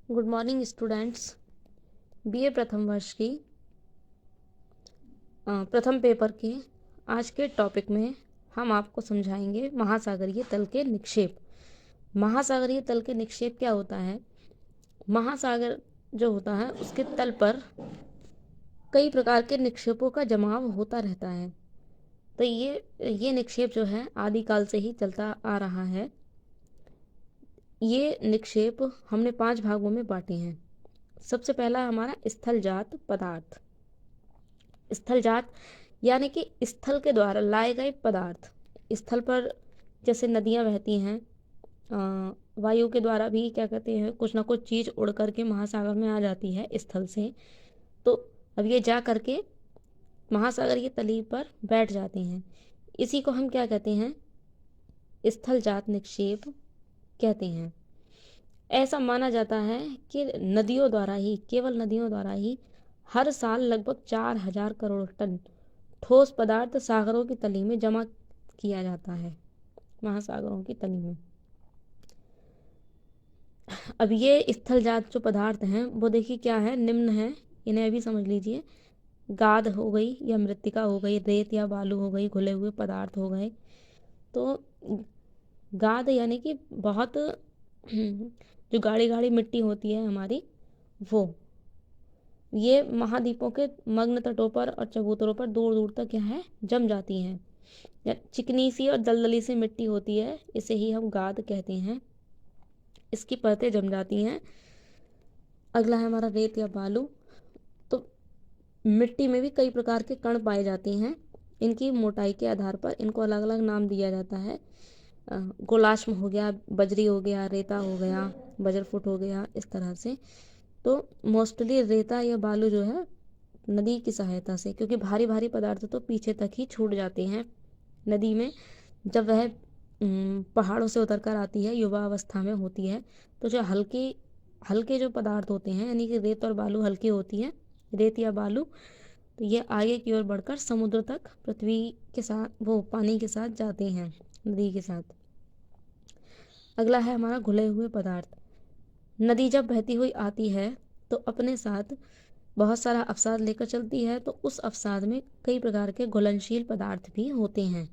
Good morning students. BA प्रथम वर्ष की प्रथम पेपर के आज के टॉपिक में हम आपको समझाएंगे महासागरीय तल के निक्षेप। महासागरीय तल के निक्षेप क्या होता है? महासागर जो होता है उसके तल पर कई प्रकार के निक्षेपों का जमाव होता रहता है। तो ये निक्षेप जो है आदिकाल से ही चलता आ रहा है। ये निक्षेप हमने 5 भागों में बांटे हैं। सबसे पहला हमारा स्थलजात पदार्थ। स्थलजात यानी कि स्थल के द्वारा लाए गए पदार्थ। स्थल पर जैसे नदियाँ बहती हैं, वायु के द्वारा भी क्या कहते हैं, कुछ ना कुछ चीज़ उड़ करके महासागर में आ जाती है स्थल से। तो अब ये जा करके महासागरीय तली पर बैठ जाते हैं। इसी को हम क्या कहते हैं? स्थलजात निक्षेप कहते हैं। ऐसा माना जाता है कि नदियों द्वारा ही, केवल नदियों द्वारा ही हर साल लगभग 4,000 करोड़ टन ठोस पदार्थ सागरों की तली में जमा किया जाता है, महासागरों की तली में। अब ये स्थलजात जो पदार्थ हैं वो देखिए क्या है, निम्न है, इन्हें अभी समझ लीजिए। गाद हो गई या मृत्तिका हो गई, रेत या बालू हो गई, घुले हुए पदार्थ हो गए। तो गाद यानी कि बहुत जो गाढ़ी गाढ़ी मिट्टी होती है हमारी, वो ये महाद्वीपों के मग्न तटों पर और चबूतरों पर दूर दूर तक क्या है, जम जाती हैं। या चिकनी सी और दलदली सी मिट्टी होती है, इसे ही हम गाद कहते हैं। इसकी परतें जम जाती हैं। अगला है हमारा रेत या बालू। तो मिट्टी में भी कई प्रकार के कण पाए जाते हैं। इनकी मोटाई के आधार पर इनको अलग अलग नाम दिया जाता है। गोलाश्म हो गया, बजरी हो गया, रेता हो गया, बजरफुट हो गया, इस तरह से। तो मोस्टली रेता या बालू जो है नदी की सहायता से, क्योंकि भारी भारी पदार्थ तो पीछे तक ही छूट जाते हैं नदी में। जब वह पहाड़ों से उतर कर आती है, युवा अवस्था में होती है, तो जो हल्के जो पदार्थ होते हैं, यानी कि रेत और बालू हल्की होती है, रेत या बालू, तो ये आगे की ओर बढ़कर समुद्र तक पृथ्वी के साथ, वो पानी के साथ जाते हैं, नदी के साथ। अगला है हमारा घुले हुए पदार्थ। नदी जब बहती हुई आती है तो अपने साथ बहुत सारा अवसाद लेकर चलती है। तो उस अवसाद में कई प्रकार के घुलनशील पदार्थ भी होते हैं।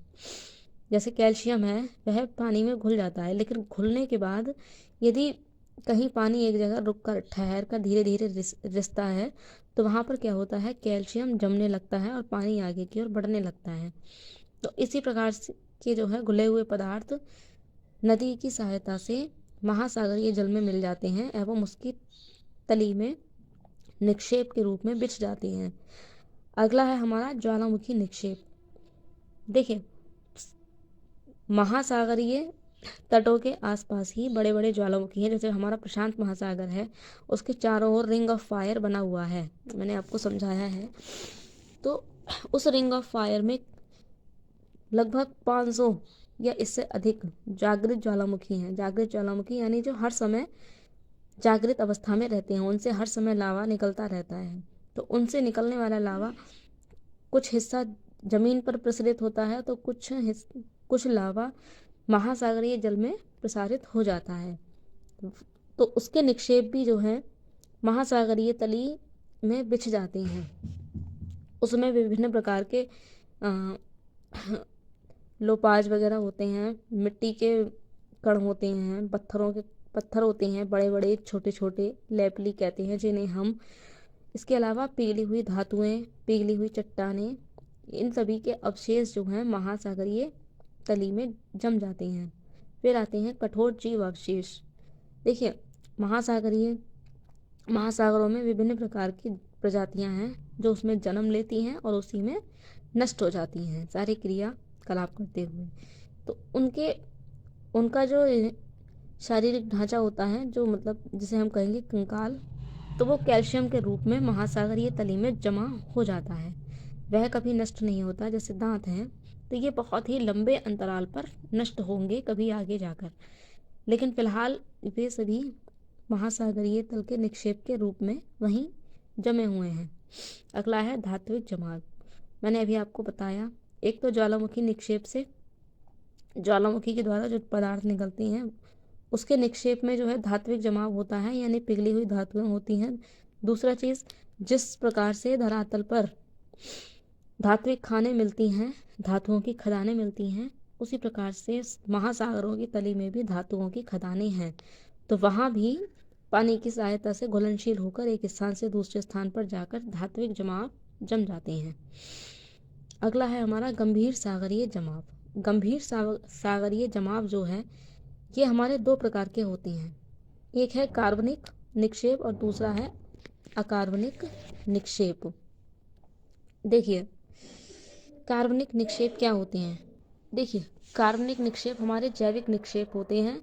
जैसे कैल्शियम है, वह पानी में घुल जाता है, लेकिन घुलने के बाद यदि कहीं पानी एक जगह रुक कर ठहर कर धीरे धीरे रिसता है, तो वहाँ पर क्या होता है, कैल्शियम जमने लगता है और पानी आगे की ओर बढ़ने लगता है। तो इसी प्रकार से के जो है घुले हुए पदार्थ नदी की सहायता से महासागरीय जल में मिल जाते हैं एवं उसकी तली में निक्षेप के रूप में बिछ जाती हैं। अगला है हमारा ज्वालामुखी निक्षेप। देखिए, महासागरीय तटों के आसपास ही बड़े बड़े ज्वालामुखी हैं। जैसे हमारा प्रशांत महासागर है, उसके चारों ओर रिंग ऑफ फायर बना हुआ है, मैंने आपको समझाया है। तो उस रिंग ऑफ फायर में लगभग 500 या इससे अधिक जागृत ज्वालामुखी हैं। जागृत ज्वालामुखी यानी जो हर समय जागृत अवस्था में रहते हैं, उनसे हर समय लावा निकलता रहता है। तो उनसे निकलने वाला लावा, कुछ हिस्सा जमीन पर प्रसरित होता है, तो कुछ लावा महासागरीय जल में प्रसारित हो जाता है। तो उसके निक्षेप भी जो है महासागरीय तली में बिछ जाते हैं। उसमें विभिन्न प्रकार के लोपाज वगैरह होते हैं, मिट्टी के कण होते हैं, पत्थर होते हैं, बड़े बड़े छोटे छोटे लेपली कहते हैं जिन्हें हम। इसके अलावा पिघली हुई धातुएं, पिघली हुई चट्टानें, इन सभी के अवशेष जो हैं महासागरीय तली में जम जाते हैं। फिर आते हैं कठोर जीव अवशेष। देखिए, महासागरों में विभिन्न प्रकार की प्रजातियां हैं जो उसमें जन्म लेती हैं और उसी में नष्ट हो जाती हैं, सारी क्रियाकलाप करते हुए। तो उनका जो शारीरिक ढांचा होता है, जो मतलब जिसे हम कहेंगे कंकाल, तो वो कैल्शियम के रूप में महासागरीय तली में जमा हो जाता है, वह कभी नष्ट नहीं होता। जैसे दांत हैं, तो ये बहुत ही लंबे अंतराल पर नष्ट होंगे कभी आगे जाकर, लेकिन फिलहाल वे सभी महासागरीय तल के निक्षेप के रूप में वहीं जमे हुए हैं। अगला है धात्विक जमाव। मैंने अभी आपको बताया, एक तो ज्वालामुखी निक्षेप से, ज्वालामुखी के द्वारा जो पदार्थ निकलते हैं उसके निक्षेप में जो है धात्विक जमाव होता है, यानी पिघली हुई धातुएं होती हैं। दूसरा चीज़, जिस प्रकार से धरातल पर धात्विक खानें मिलती हैं, धातुओं की खदानें मिलती हैं, उसी प्रकार से महासागरों की तली में भी धातुओं की खदानें हैं। तो वहाँ भी पानी की सहायता से घुलनशील होकर एक स्थान से दूसरे स्थान पर जाकर धात्विक जमाव जम जाते हैं। अगला है हमारा गंभीर सागरीय जमाव। गंभीर सागरीय जमाव जो है ये हमारे दो प्रकार के होते हैं। एक है कार्बनिक निक्षेप और दूसरा है अकार्बनिक निक्षेप। देखिए कार्बनिक निक्षेप क्या होते हैं। देखिए कार्बनिक निक्षेप हमारे जैविक निक्षेप होते हैं।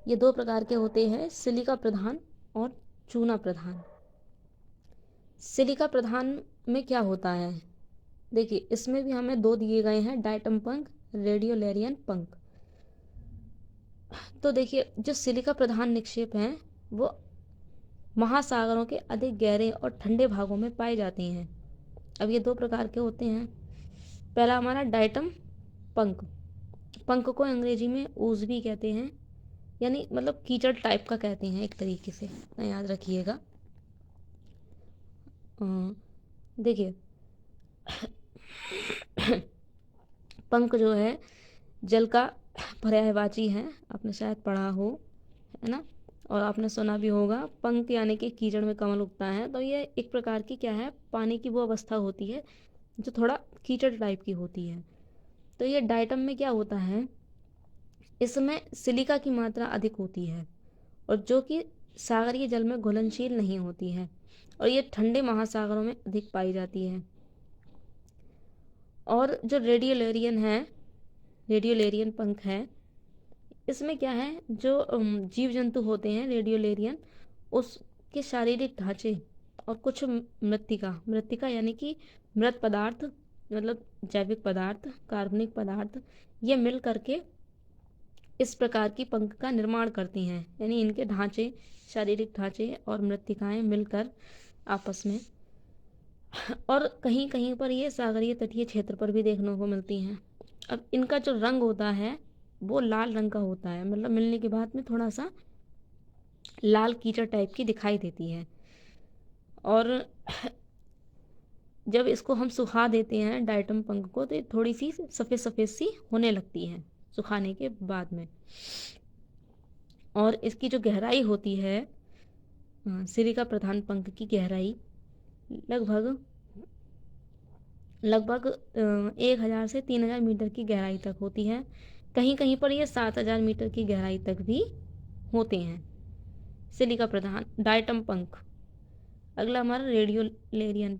ये दो प्रकार के होते हैं, सिलिका प्रधान और चूना प्रधान। सिलिका प्रधान में क्या होता है, देखिए इसमें भी हमें दो दिए गए हैं, डायटम पंख, रेडियोलेरियन पंख। तो देखिए जो सिलिका प्रधान निक्षेप हैं वो महासागरों के अधिक गहरे और ठंडे भागों में पाए जाते हैं। अब ये दो प्रकार के होते हैं। पहला हमारा डायटम पंख। पंख को अंग्रेजी में ooze भी कहते हैं, यानी मतलब कीचड़ टाइप का कहते हैं एक तरीके से, ना याद रखिएगा। देखिए पंख जो है जल का पर्यायवाची है, आपने शायद पढ़ा हो, है ना, और आपने सुना भी होगा। पंख यानी कि कीचड़ में कमल उगता है। तो ये एक प्रकार की क्या है, पानी की वो अवस्था होती है जो थोड़ा कीचड़ टाइप की होती है। तो ये डायटम में क्या होता है, इसमें सिलिका की मात्रा अधिक होती है और जो कि सागरीय जल में घुलनशील नहीं होती है, और ये ठंडे महासागरों में अधिक पाई जाती है। और जो रेडियोलेरियन पंख है, इसमें क्या है, जो जीव जंतु होते हैं रेडियोलेरियन, उसके शारीरिक ढांचे और कुछ मृत्तिका यानी कि मृत पदार्थ, मतलब जैविक पदार्थ, कार्बनिक पदार्थ, ये मिल करके इस प्रकार की पंख का निर्माण करती हैं। यानी इनके ढांचे, शारीरिक ढांचे और मृत्तिकाएं मिलकर आपस में, और कहीं कहीं पर ये सागरीय तटीय क्षेत्र पर भी देखने को मिलती हैं। अब इनका जो रंग होता है वो लाल रंग का होता है, मतलब मिलने के बाद में थोड़ा सा लाल कीचड़ टाइप की दिखाई देती है। और जब इसको हम सुखा देते हैं डायटम पंख को, तो ये थोड़ी सी सफ़ेद सफ़ेद सी होने लगती है सुखाने के बाद में। और इसकी जो गहराई होती है, सिलिका प्रधान पंख की गहराई लगभग 1000 से 3000 मीटर की गहराई तक होती है। कहीं कहीं पर ये 7000 मीटर की गहराई तक भी होते हैं सिलिका प्रधान डायटम पंख। अगला हमारा रेडियोलेरियन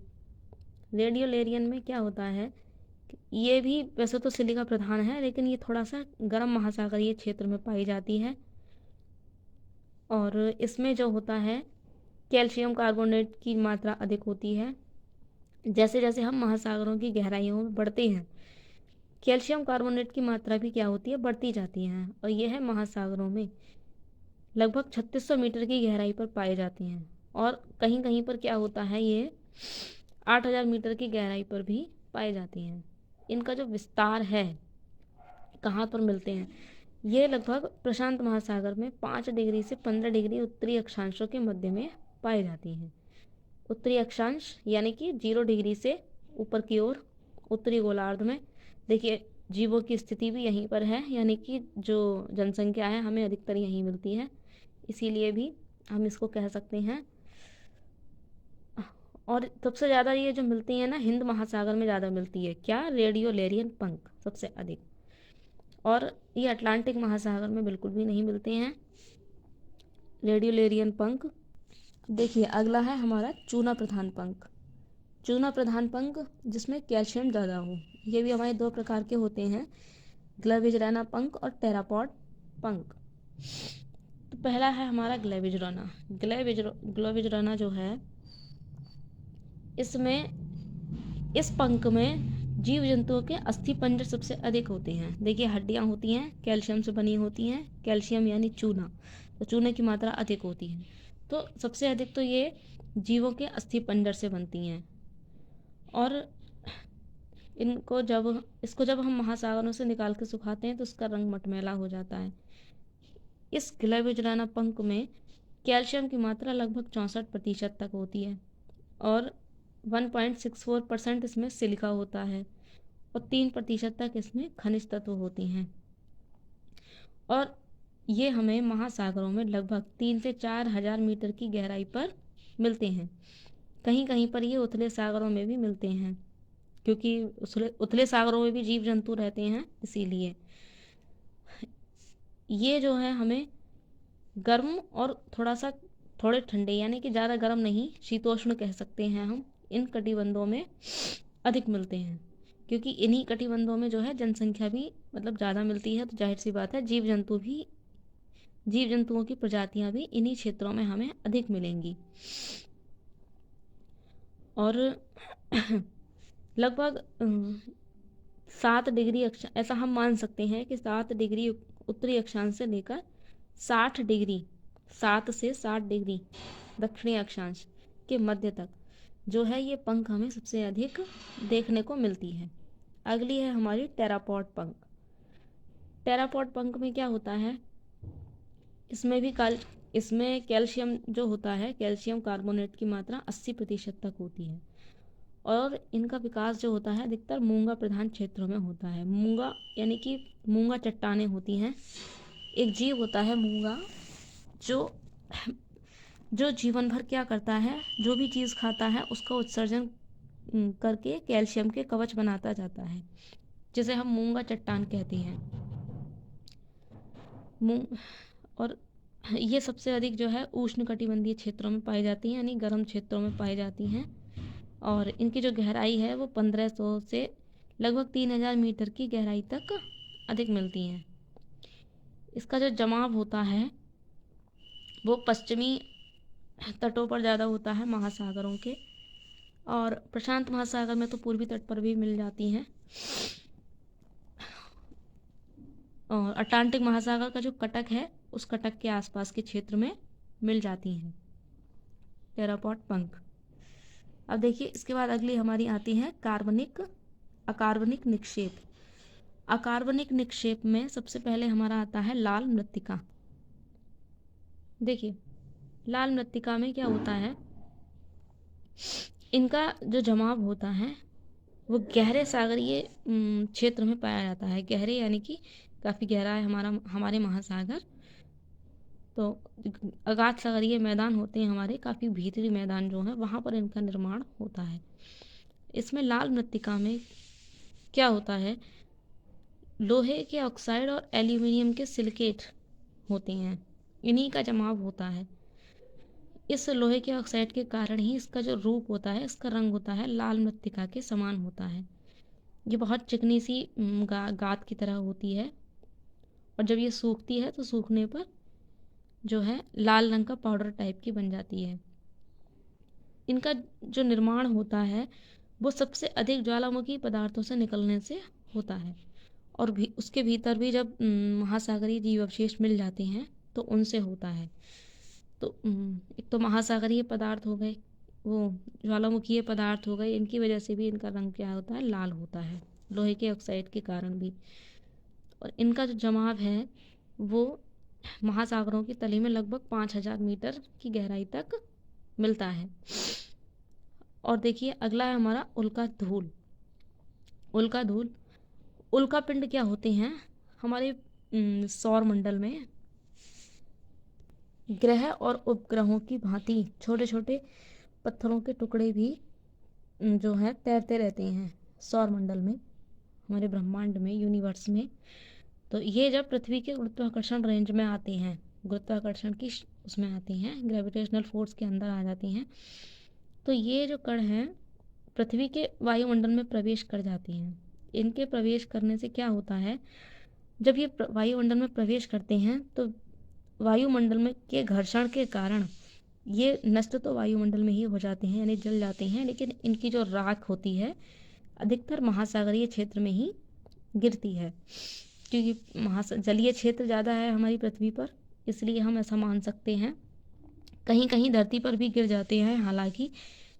में क्या होता है, ये भी वैसे तो सिलिका प्रधान है, लेकिन ये थोड़ा सा गर्म महासागरीय क्षेत्र में पाई जाती है। और इसमें जो होता है कैल्शियम कार्बोनेट की मात्रा अधिक होती है। जैसे जैसे हम महासागरों की गहराइयों में बढ़ते हैं, कैल्शियम कार्बोनेट की मात्रा भी क्या होती है, बढ़ती जाती है। और यह है महासागरों में लगभग 3600 मीटर की गहराई पर पाए जाते हैं। और कहीं कहीं पर क्या होता है, ये 8000 मीटर की गहराई पर भी पाए जाती हैं। इनका जो विस्तार है, कहाँ पर मिलते हैं, ये लगभग प्रशांत महासागर में 5 डिग्री से 15 डिग्री उत्तरी अक्षांशों के मध्य में पाई जाती हैं। उत्तरी अक्षांश यानी कि 0 डिग्री से ऊपर की ओर उत्तरी गोलार्ध में। देखिए जीवों की स्थिति भी यहीं पर है, यानी कि जो जनसंख्या है हमें अधिकतर यहीं मिलती है, इसीलिए भी हम इसको कह सकते हैं। और सबसे ज़्यादा ये जो मिलती है ना, हिंद महासागर में ज़्यादा मिलती है। क्या, रेडियोलेरियन पंख सबसे अधिक। और ये अटलांटिक महासागर में बिल्कुल भी नहीं मिलते हैं रेडियोलेरियन पंख। देखिए अगला है हमारा चूना प्रधान पंख। चूना प्रधान पंख जिसमें कैल्शियम ज़्यादा हो, ये भी हमारे दो प्रकार के होते हैं, ग्लेविजराना पंख और टेरापॉड पंख। तो पहला है हमारा ग्लेविजराना। ग्लेविजराना जो है, इस पंख में जीव जंतुओं के अस्थि पंजर सबसे अधिक होते हैं। देखिए हड्डियाँ होती हैं, कैल्शियम से बनी होती हैं, कैल्शियम यानी चूना, तो चूने की मात्रा अधिक होती है। तो सबसे अधिक तो ये जीवों के अस्थि पंजर से बनती हैं। और इसको जब हम महासागरों से निकाल के सुखाते हैं तो उसका रंग मटमैला हो जाता है। इस ग्लैविजुलाना पंख में कैल्शियम की मात्रा लगभग 64% तक होती है और 1.64% इसमें सिलिका होता है और 3% तक इसमें खनिज तत्व होती हैं। और ये हमें महासागरों में लगभग 3 से 4 हजार मीटर की गहराई पर मिलते हैं। कहीं कहीं पर ये उथले सागरों में भी मिलते हैं, क्योंकि उथले सागरों में भी जीव जंतु रहते हैं, इसीलिए ये जो है हमें गर्म और थोड़े ठंडे, यानी कि ज़्यादा गर्म नहीं, शीतोष्ण कह सकते हैं हम, इन कटिबंधों में अधिक मिलते हैं। क्योंकि इन्हीं कटिबंधों में जो है जनसंख्या भी मतलब ज़्यादा मिलती है, तो जाहिर सी बात है जीव जंतुओं की प्रजातियां भी इन्हीं क्षेत्रों में हमें अधिक मिलेंगी। और लगभग 7 डिग्री ऐसा हम मान सकते हैं कि 7 डिग्री उत्तरी अक्षांश से लेकर 60 डिग्री, 7 से 60 डिग्री दक्षिणी अक्षांश के मध्य तक जो है ये पंख हमें सबसे अधिक देखने को मिलती है। अगली है हमारी टेरापॉड पंख। टेरापॉड पंख में क्या होता है, इसमें कैल्शियम जो होता है, कैल्शियम कार्बोनेट की मात्रा 80% तक होती है और इनका विकास जो होता है अधिकतर मूंगा प्रधान क्षेत्रों में होता है। मूंगा यानी कि मूंगा चट्टानें होती हैं। एक जीव होता है मूंगा जो जीवन भर क्या करता है, जो भी चीज़ खाता है उसका उत्सर्जन करके कैल्शियम के कवच बनाता जाता है, जिसे हम मूंगा चट्टान कहते हैं। और ये सबसे अधिक जो है उष्णकटिबंधीय क्षेत्रों में पाई जाती हैं, यानी गर्म क्षेत्रों में पाई जाती हैं। और इनकी जो गहराई है वो 1500 से लगभग 3000 मीटर की गहराई तक अधिक मिलती हैं। इसका जो जमाव होता है वो पश्चिमी तटों पर ज़्यादा होता है महासागरों के, और प्रशांत महासागर में तो पूर्वी तट पर भी मिल जाती हैं। और अटलांटिक महासागर का जो कटक है उस कटक के आसपास के क्षेत्र में मिल जाती हैं टेरापॉड पंख। अब देखिए इसके बाद अगली हमारी आती है अकार्बनिक निक्षेप। अकार्बनिक निक्षेप में सबसे पहले हमारा आता है लाल मृत्तिका। देखिए लाल मृत्तिका में क्या होता है, इनका जो जमाव होता है वो गहरे सागरीय क्षेत्र में पाया जाता है। गहरे यानी कि काफ़ी गहरा है हमारे महासागर। तो अगाध सागरीय मैदान होते हैं हमारे, काफ़ी भीतरी मैदान जो है वहाँ पर इनका निर्माण होता है। इसमें लाल मृत्तिका में क्या होता है, लोहे के ऑक्साइड और एल्यूमिनियम के सिलिकेट होते हैं, इन्हीं का जमाव होता है। इस लोहे के ऑक्साइड के कारण ही इसका जो रूप होता है, इसका रंग होता है लाल मृत्तिका के समान होता है। ये बहुत चिकनी सी गाद की तरह होती है और जब ये सूखती है तो सूखने पर जो है लाल रंग का पाउडर टाइप की बन जाती है। इनका जो निर्माण होता है वो सबसे अधिक ज्वालामुखी पदार्थों से निकलने से होता है और भी उसके भीतर भी जब महासागरीय जीव अवशेष मिल जाते हैं तो उनसे होता है। तो एक तो महासागरीय पदार्थ हो गए, वो ज्वालामुखीय पदार्थ हो गए, इनकी वजह से भी इनका रंग क्या होता है, लाल होता है, लोहे के ऑक्साइड के कारण भी। और इनका जो जमाव है वो महासागरों की तली में लगभग 5000 मीटर की गहराई तक मिलता है। और देखिए अगला है हमारा उल्का धूल। उल्का पिंड क्या होते हैं, हमारे सौर मंडल में ग्रह और उपग्रहों की भांति छोटे छोटे पत्थरों के टुकड़े भी जो है तैरते रहते हैं सौर मंडल में, हमारे ब्रह्मांड में, यूनिवर्स में। तो ये जब पृथ्वी के गुरुत्वाकर्षण रेंज में आते हैं, गुरुत्वाकर्षण की उसमें आती हैं, ग्रेविटेशनल फोर्स के अंदर आ जाती हैं, तो ये जो कण हैं पृथ्वी के वायुमंडल में प्रवेश कर जाती हैं। इनके प्रवेश करने से क्या होता है, जब ये वायुमंडल में प्रवेश करते हैं तो वायुमंडल में के घर्षण के कारण ये नष्ट तो वायुमंडल में ही हो जाते हैं, यानी जल जाते हैं, लेकिन इनकी जो राख होती है अधिकतर महासागरीय क्षेत्र में ही गिरती है, क्योंकि जलीय क्षेत्र ज़्यादा है हमारी पृथ्वी पर, इसलिए हम ऐसा मान सकते हैं। कहीं कहीं धरती पर भी गिर जाते हैं हालांकि,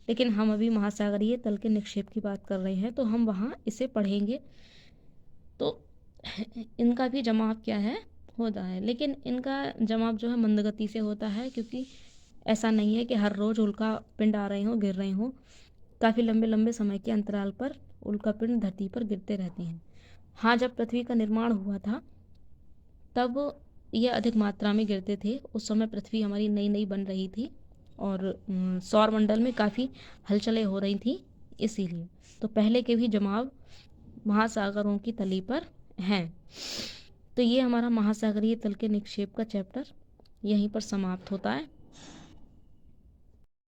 लेकिन हम अभी महासागरीय तल के निक्षेप की बात कर रहे हैं तो हम वहाँ इसे पढ़ेंगे। तो इनका भी जमाव क्या है, होता है, लेकिन इनका जमाव जो है मंदगति से होता है, क्योंकि ऐसा नहीं है कि हर रोज़ उल्का पिंड आ रहे हों, गिर रहे हों। काफ़ी लंबे लंबे समय के अंतराल पर उल्का पिंड धरती पर गिरते रहते हैं। हाँ, जब पृथ्वी का निर्माण हुआ था तब ये अधिक मात्रा में गिरते थे। उस समय पृथ्वी हमारी नई नई बन रही थी और सौर मंडल में काफ़ी हलचलें हो रही थी, इसीलिए तो पहले के भी जमाव महासागरों की तली पर हैं। तो ये हमारा महासागरीय तल के निक्षेप का चैप्टर यहीं पर समाप्त होता है।